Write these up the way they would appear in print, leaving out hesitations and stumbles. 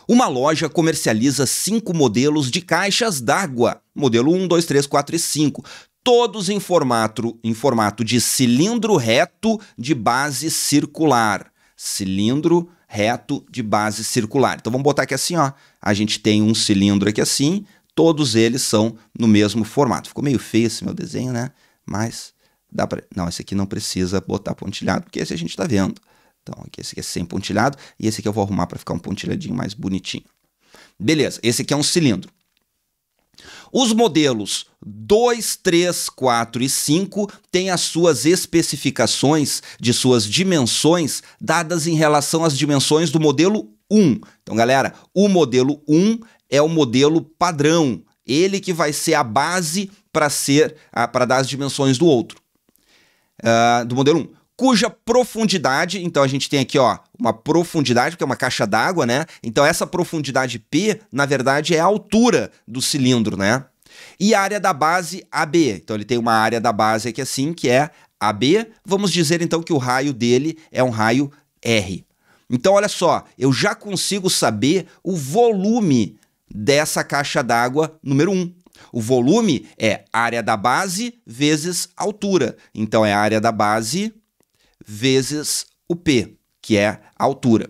Uma loja comercializa 5 modelos de caixas d'água, modelo 1, 2, 3, 4 e 5, todos em formato de cilindro reto de base circular. Cilindro reto de base circular. Então vamos botar aqui assim, ó. A gente tem um cilindro aqui assim, todos eles são no mesmo formato. Ficou meio feio esse meu desenho, né? Mas dá pra... Não, esse aqui não precisa botar pontilhado, porque esse a gente tá vendo. Então, aqui, esse aqui é sem pontilhado, e esse aqui eu vou arrumar para ficar um pontilhadinho mais bonitinho. Beleza, esse aqui é um cilindro. Os modelos 2, 3, 4 e 5 têm as suas especificações de suas dimensões dadas em relação às dimensões do modelo 1. Então, galera, o modelo 1 é o modelo padrão, ele que vai ser a base para dar as dimensões do outro, do modelo 1. Cuja profundidade, então a gente tem aqui, ó, uma profundidade, porque é uma caixa d'água, né? Então essa profundidade P, na verdade, é a altura do cilindro, né? E a área da base AB. Então ele tem uma área da base aqui assim, que é AB. Vamos dizer então que o raio dele é um raio R. Então olha só, eu já consigo saber o volume dessa caixa d'água número 1. O volume é área da base vezes altura. Então é a área da base vezes o P, que é a altura.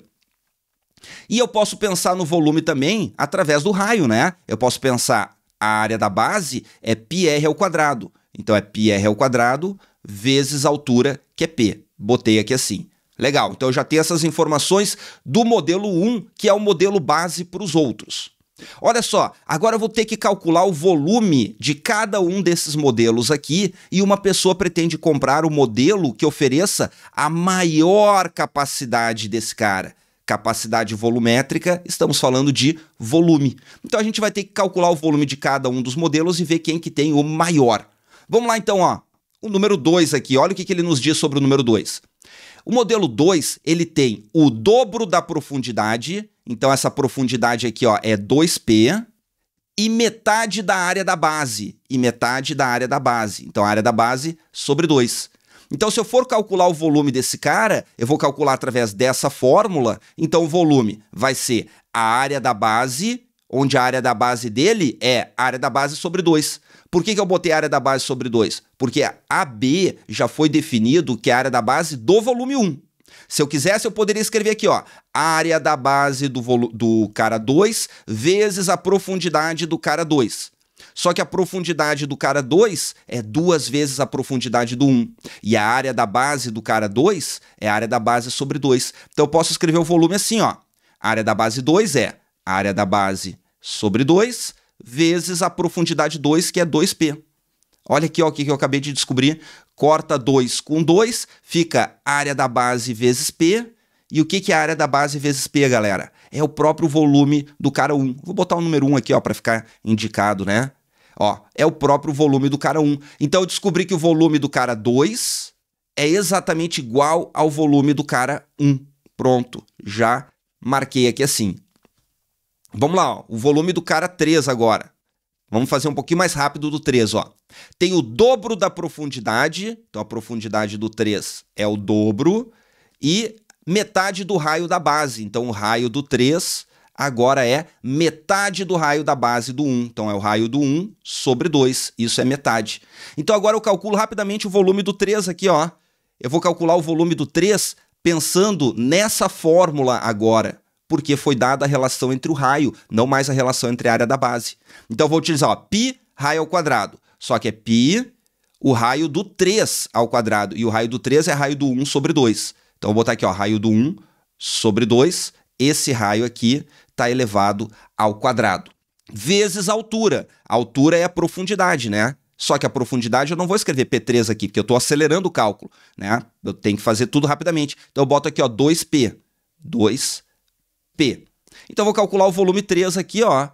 E eu posso pensar no volume também através do raio, né? Eu posso pensar a área da base é πr ao quadrado. Então é πr ao quadrado vezes a altura, que é P. Botei aqui assim. Legal, então eu já tenho essas informações do modelo 1, que é o modelo base para os outros. Olha só, agora eu vou ter que calcular o volume de cada um desses modelos aqui e uma pessoa pretende comprar o modelo que ofereça a maior capacidade desse cara. Capacidade volumétrica, estamos falando de volume. Então a gente vai ter que calcular o volume de cada um dos modelos e ver quem que tem o maior. Vamos lá então, ó. O número 2 aqui, olha o que ele nos diz sobre o número 2. O modelo 2, ele tem o dobro da profundidade. Então, essa profundidade aqui, ó, é 2P e metade da área da base. E metade da área da base. Então, a área da base sobre 2. Então, se eu for calcular o volume desse cara, eu vou calcular através dessa fórmula. Então, o volume vai ser a área da base, onde a área da base dele é a área da base sobre 2. Por que eu botei a área da base sobre 2? Porque a AB já foi definido que é a área da base do volume 1. Se eu quisesse, eu poderia escrever aqui, ó, área da base do cara 2 vezes a profundidade do cara 2. Só que a profundidade do cara 2 é 2 vezes a profundidade do 1. E a área da base do cara 2 é a área da base sobre 2. Então eu posso escrever o volume assim, ó. A área da base 2 é a área da base sobre 2 vezes a profundidade 2, que é 2P. Olha aqui, ó, o que eu acabei de descobrir. Corta 2 com 2, fica área da base vezes P. E o que é a área da base vezes P, galera? É o próprio volume do cara 1. Vou botar o número 1 aqui, ó, para ficar indicado, né? Ó, é o próprio volume do cara 1. Então eu descobri que o volume do cara 2 é exatamente igual ao volume do cara 1. Pronto, já marquei aqui assim. Vamos lá, ó, o volume do cara 3 agora. Vamos fazer um pouquinho mais rápido do 3, ó. Tem o dobro da profundidade, então a profundidade do 3 é o dobro, e metade do raio da base. Então o raio do 3 agora é metade do raio da base do 1. Então é o raio do 1 sobre 2, isso é metade. Então agora eu calculo rapidamente o volume do 3 aqui, ó. Eu vou calcular o volume do 3 pensando nessa fórmula agora, porque foi dada a relação entre o raio, não mais a relação entre a área da base. Então eu vou utilizar, ó, π raio ao quadrado. Só que é π o raio do 3 ao quadrado. E o raio do 3 é raio do 1 sobre 2. Então eu vou botar aqui, ó, raio do 1 sobre 2. Esse raio aqui está elevado ao quadrado. Vezes a altura. A altura é a profundidade, né? Só que a profundidade eu não vou escrever P3 aqui, porque eu estou acelerando o cálculo, né? Eu tenho que fazer tudo rapidamente. Então eu boto aqui, ó, 2P. 2P. Então eu vou calcular o volume 3 aqui, ó.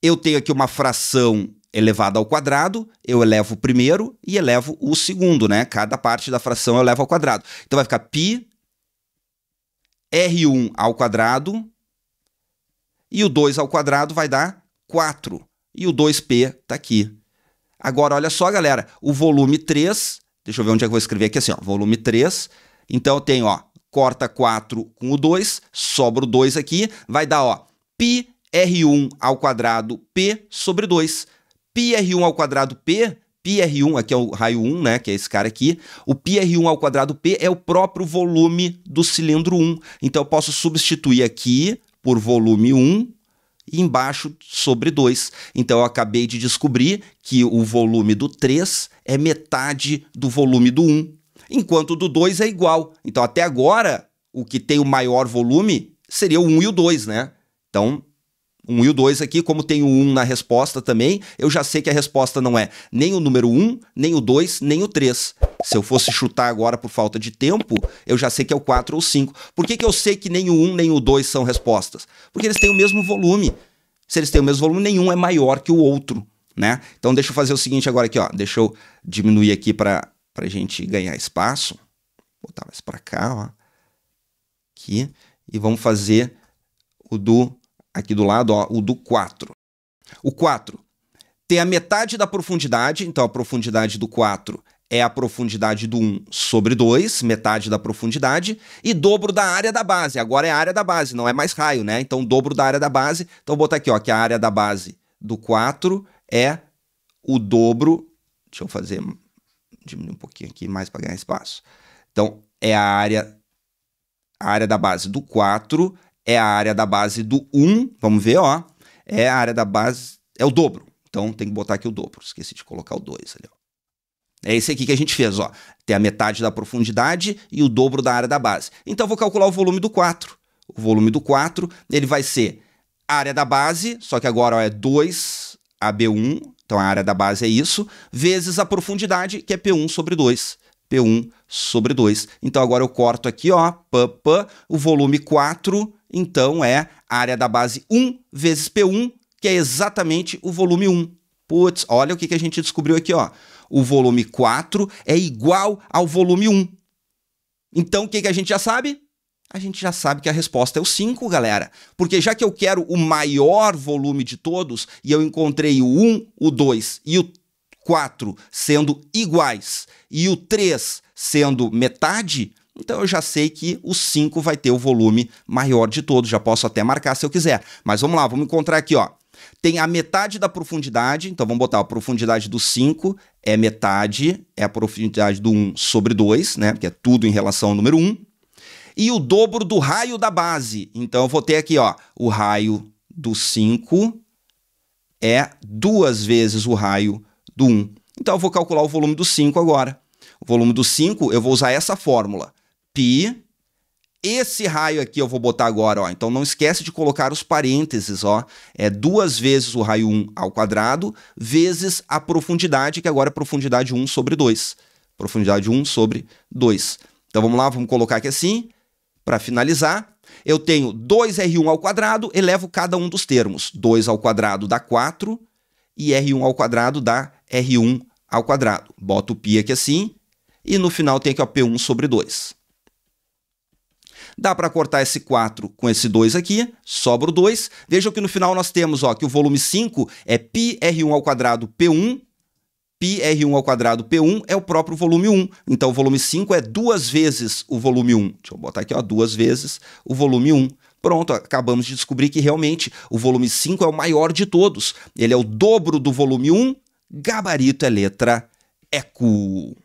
Eu tenho aqui uma fração elevada ao quadrado, eu elevo o primeiro e elevo o segundo, né? Cada parte da fração eu levo ao quadrado. Então vai ficar π R1 ao quadrado e o 2 ao quadrado vai dar 4. E o 2P está aqui. Agora, olha só, galera, o volume 3, deixa eu ver onde é que eu vou escrever aqui assim, ó, volume 3. Então eu tenho, ó, corta 4 com o 2, sobra o 2 aqui, vai dar, ó, πr1 ao quadrado P sobre 2. πr1 ao quadrado P, πr1, aqui é o raio 1, né, que é esse cara aqui, o πr1 ao quadrado P é o próprio volume do cilindro 1. Então eu posso substituir aqui por volume 1 e embaixo sobre 2. Então eu acabei de descobrir que o volume do 3 é metade do volume do 1, enquanto o do 2 é igual. Então até agora, o que tem o maior volume seria o 1 e o 2, né? Então, 1 e o 2 aqui, como tem o 1 na resposta também, eu já sei que a resposta não é nem o número 1, nem o 2, nem o 3. Se eu fosse chutar agora por falta de tempo, eu já sei que é o 4 ou 5. Por que eu sei que nem o 1 nem o 2 são respostas? Porque eles têm o mesmo volume. Se eles têm o mesmo volume, nenhum é maior que o outro, né? Então deixa eu fazer o seguinte agora aqui, ó. Deixa eu diminuir aqui para a gente ganhar espaço. Vou botar mais para cá, ó. Aqui. E vamos fazer o do... Aqui do lado, ó, o do 4. O 4 tem a metade da profundidade, então a profundidade do 4 é a profundidade do 1 sobre 2, metade da profundidade, e dobro da área da base. Agora é a área da base, não é mais raio, né? Então dobro da área da base. Então vou botar aqui, ó, que a área da base do 4 é o dobro... Deixa eu fazer... diminuir um pouquinho aqui mais para ganhar espaço. Então é a área da base do 4... é a área da base do 1, vamos ver, ó, é a área da base, é o dobro, então tem que botar aqui o dobro, esqueci de colocar o 2 ali, ó. É esse aqui que a gente fez, ó, tem a metade da profundidade e o dobro da área da base. Então eu vou calcular o volume do 4, o volume do 4, ele vai ser a área da base, só que agora ó, é 2AB1, então a área da base é isso, vezes a profundidade, que é P1 sobre 2, P1 sobre 2. Então agora eu corto aqui, ó, o volume 4, então é a área da base 1 vezes P1, que é exatamente o volume 1. Putz, olha o que a gente descobriu aqui, ó. O volume 4 é igual ao volume 1. Então o que a gente já sabe? A gente já sabe que a resposta é o 5, galera. Porque já que eu quero o maior volume de todos, e eu encontrei o 1, o 2 e o 4 sendo iguais, e o 3 sendo metade, então eu já sei que o 5 vai ter o volume maior de todos. Já posso até marcar se eu quiser. Mas vamos lá, vamos encontrar aqui, ó. Tem a metade da profundidade, então vamos botar a profundidade do 5 é metade, é a profundidade do 1 sobre 2, né? Porque é tudo em relação ao número 1. E o dobro do raio da base. Então eu vou ter aqui, ó, o raio do 5 é 2 vezes o raio do 1. Então eu vou calcular o volume do 5 agora. O volume do 5, eu vou usar essa fórmula. Π, esse raio aqui eu vou botar agora, ó. Então não esquece de colocar os parênteses, ó. É 2 vezes o raio 1 ao quadrado, vezes a profundidade, que agora é profundidade 1 sobre 2. Profundidade 1 sobre 2. Então vamos lá, vamos colocar aqui assim. Para finalizar, eu tenho 2R1 ao quadrado, elevo cada um dos termos. 2 ao quadrado dá 4 e R1 ao quadrado dá R1 ao quadrado. Boto o π aqui assim e no final tem aqui ó, P1 sobre 2. Dá para cortar esse 4 com esse 2 aqui, sobra o 2. Vejam que no final nós temos ó, que o volume 5 é πr1 ao quadrado P1, πr1 ao quadrado P1 é o próprio volume 1. Então o volume 5 é 2 vezes o volume 1. Deixa eu botar aqui, ó, 2 vezes o volume 1. Pronto, acabamos de descobrir que realmente o volume 5 é o maior de todos. Ele é o dobro do volume 1, gabarito é letra ECO.